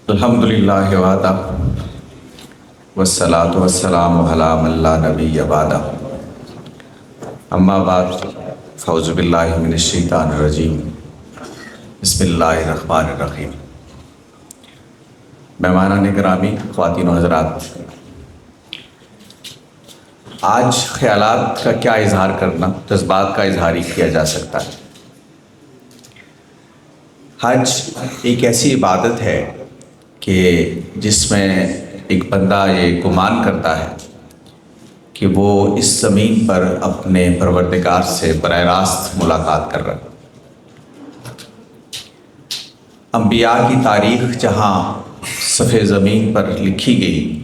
الحمدللہ وحدہ والصلاة والسلام علی من لا نبی بعدہ اما بعد فاعوذ باللہ من الشیطان الرجیم بسم اللہ الرحمن الرحیم۔ مہمانان گرامی، خواتین و حضرات، آج خیالات کا کیا اظہار کرنا، جذبات کا اظہار ہی کیا جا سکتا ہے۔ حج ایک ایسی عبادت ہے کہ جس میں ایک بندہ یہ گمان کرتا ہے کہ وہ اس زمین پر اپنے پروردگار سے براہ راست ملاقات کر رہا ہے۔ انبیاء کی تاریخ جہاں صفحہ زمین پر لکھی گئی،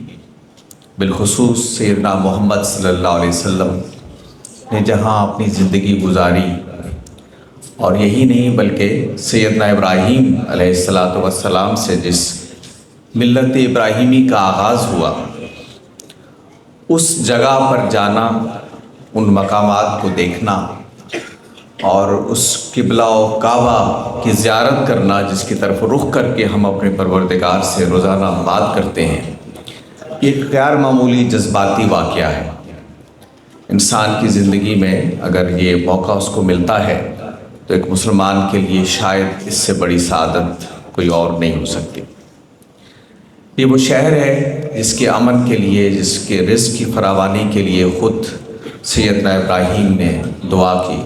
بالخصوص سیدنا محمد صلی اللہ علیہ وسلم نے جہاں اپنی زندگی گزاری، اور یہی نہیں بلکہ سیدنا ابراہیم علیہ السلام سے جس ملت ابراہیمی کا آغاز ہوا، اس جگہ پر جانا، ان مقامات کو دیکھنا اور اس قبلہ و کعبہ کی زیارت کرنا جس کی طرف رخ کر کے ہم اپنے پروردگار سے روزانہ بات کرتے ہیں، یہ ایک غیر معمولی جذباتی واقعہ ہے۔ انسان کی زندگی میں اگر یہ موقع اس کو ملتا ہے تو ایک مسلمان کے لیے شاید اس سے بڑی سعادت کوئی اور نہیں ہو سکتی۔ یہ وہ شہر ہے جس کے امن کے لیے، جس کے رزق کی فراوانی کے لیے خود سیدنا ابراہیم نے دعا کی،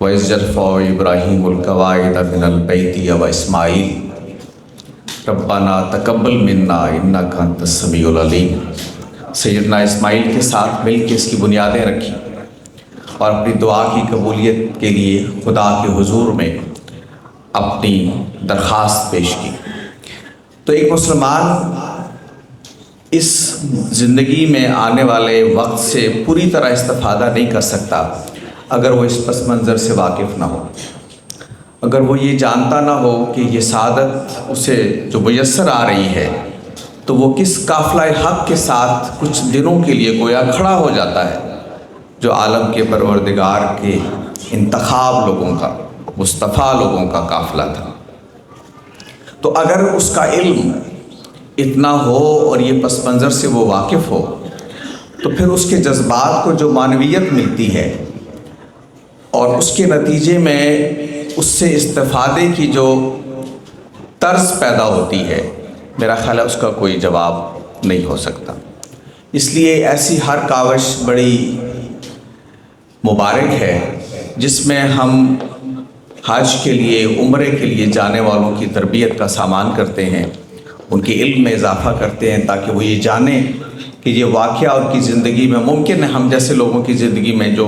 وَإِذْ يَرْفَعُ إِبْرَاهِيمُ الْقَوَاعِدَ مِنَ الْبَيْتِ وَإِسْمَاعِيلُ رَبَّنَا تَقَبَّلْ مِنَّا إِنَّكَ أَنْتَ السَّمِيعُ الْعَلِيمُ۔ سیدنا اسماعیل کے ساتھ مل کے اس کی بنیادیں رکھی اور اپنی دعا کی قبولیت کے لیے خدا کے حضور میں اپنی درخواست پیش کی۔ تو ایک مسلمان اس زندگی میں آنے والے وقت سے پوری طرح استفادہ نہیں کر سکتا اگر وہ اس پس منظر سے واقف نہ ہو، اگر وہ یہ جانتا نہ ہو کہ یہ سعادت اسے جو میسر آ رہی ہے تو وہ کس قافلہ حق کے ساتھ کچھ دنوں کے لیے گویا کھڑا ہو جاتا ہے، جو عالم کے پروردگار کے انتخاب لوگوں کا، مصطفیٰ لوگوں کا قافلہ تھا۔ تو اگر اس کا علم اتنا ہو اور یہ پس منظر سے وہ واقف ہو تو پھر اس کے جذبات کو جو معنویت ملتی ہے اور اس کے نتیجے میں اس سے استفادے کی جو طرز پیدا ہوتی ہے، میرا خیال ہے اس کا کوئی جواب نہیں ہو سکتا۔ اس لیے ایسی ہر کاوش بڑی مبارک ہے جس میں ہم حج کے لیے، عمرے کے لیے جانے والوں کی تربیت کا سامان کرتے ہیں، ان کے علم میں اضافہ کرتے ہیں تاکہ وہ یہ جانیں کہ یہ واقعہ ان کی زندگی میں ممکن ہے۔ ہم جیسے لوگوں کی زندگی میں جو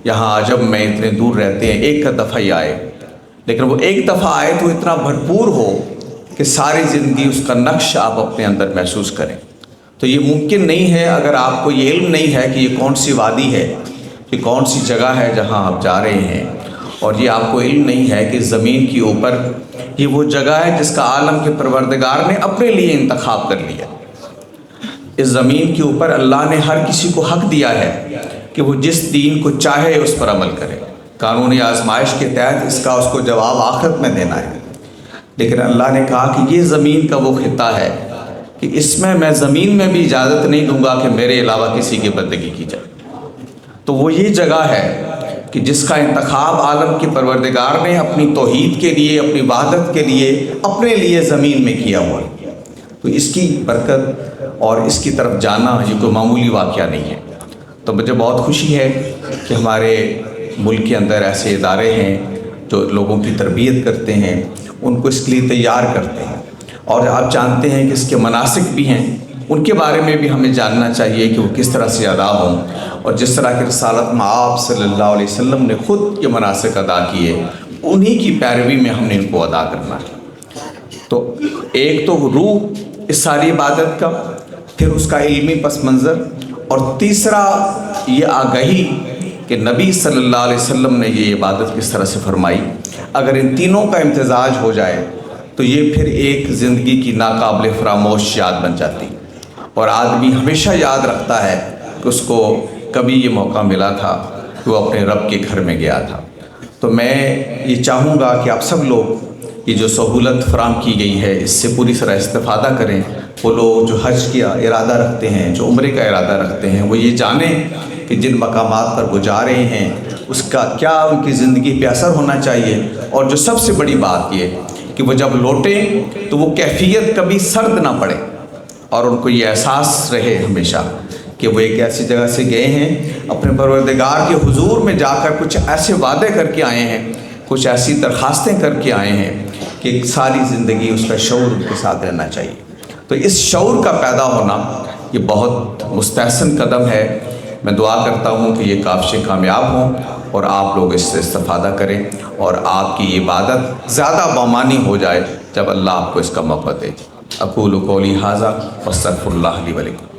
یہاں عجب میں اتنے دور رہتے ہیں، ایک دفعہ ہی آئے، لیکن وہ ایک دفعہ آئے تو اتنا بھرپور ہو کہ ساری زندگی اس کا نقش آپ اپنے اندر محسوس کریں۔ تو یہ ممکن نہیں ہے اگر آپ کو یہ علم نہیں ہے کہ یہ کون سی وادی ہے، یہ کون سی جگہ ہے جہاں آپ جا رہے ہیں، اور یہ آپ کو علم نہیں ہے کہ زمین کے اوپر یہ وہ جگہ ہے جس کا عالم کے پروردگار نے اپنے لیے انتخاب کر لیا۔ اس زمین کے اوپر اللہ نے ہر کسی کو حق دیا ہے کہ وہ جس دین کو چاہے اس پر عمل کرے، قانونی آزمائش کے تحت اس کو جواب آخرت میں دینا ہے۔ لیکن اللہ نے کہا کہ یہ زمین کا وہ خطہ ہے کہ اس میں زمین میں بھی اجازت نہیں دوں گا کہ میرے علاوہ کسی کی بندگی کی جائے۔ تو وہ یہ جگہ ہے کہ جس کا انتخاب عالم کے پروردگار نے اپنی توحید کے لیے، اپنی وحدت کے لیے، اپنے لیے زمین میں کیا ہوا ہے۔ تو اس کی برکت اور اس کی طرف جانا یہ کوئی معمولی واقعہ نہیں ہے۔ تو مجھے بہت خوشی ہے کہ ہمارے ملک کے اندر ایسے ادارے ہیں جو لوگوں کی تربیت کرتے ہیں، ان کو اس کے لیے تیار کرتے ہیں، اور آپ جانتے ہیں کہ اس کے مناسک بھی ہیں، ان کے بارے میں بھی ہمیں جاننا چاہیے کہ وہ کس طرح سے ادا ہوں، اور جس طرح کی رسالت مآب صلی اللہ علیہ وسلم نے خود یہ مناسک ادا کیے، انہی کی پیروی میں ہم نے ان کو ادا کرنا ہے۔ تو ایک تو روح اس ساری عبادت کا، پھر اس کا علمی پس منظر، اور تیسرا یہ آگہی کہ نبی صلی اللہ علیہ وسلم نے یہ عبادت کس طرح سے فرمائی۔ اگر ان تینوں کا امتزاج ہو جائے تو یہ پھر ایک زندگی کی ناقابل فراموش یاد بن جاتی، اور آدمی ہمیشہ یاد رکھتا ہے کہ اس کو کبھی یہ موقع ملا تھا کہ وہ اپنے رب کے گھر میں گیا تھا۔ تو میں یہ چاہوں گا کہ آپ سب لوگ یہ جو سہولت فراہم کی گئی ہے اس سے پوری طرح استفادہ کریں۔ وہ لوگ جو حج کا ارادہ رکھتے ہیں، جو عمرے کا ارادہ رکھتے ہیں، وہ یہ جانیں کہ جن مقامات پر وہ جا رہے ہیں اس کا کیا ان کی زندگی پہ اثر ہونا چاہیے، اور جو سب سے بڑی بات یہ کہ وہ جب لوٹیں تو وہ کیفیت کبھی سرد نہ پڑے، اور ان کو یہ احساس رہے ہمیشہ کہ وہ ایک ایسی جگہ سے گئے ہیں، اپنے پروردگار کے حضور میں جا کر کچھ ایسے وعدے کر کے آئے ہیں، کچھ ایسی درخواستیں کر کے آئے ہیں کہ ساری زندگی اس کا شعور ان کے ساتھ رہنا چاہیے۔ تو اس شعور کا پیدا ہونا یہ بہت مستحسن قدم ہے۔ میں دعا کرتا ہوں کہ یہ کاوشیں کامیاب ہوں اور آپ لوگ اس سے استفادہ کریں، اور آپ کی عبادت زیادہ بامانی ہو جائے جب اللہ آپ کو اس کا موقع دے۔ اقول قولی ھذا واستغفر اللہ لی ولکم۔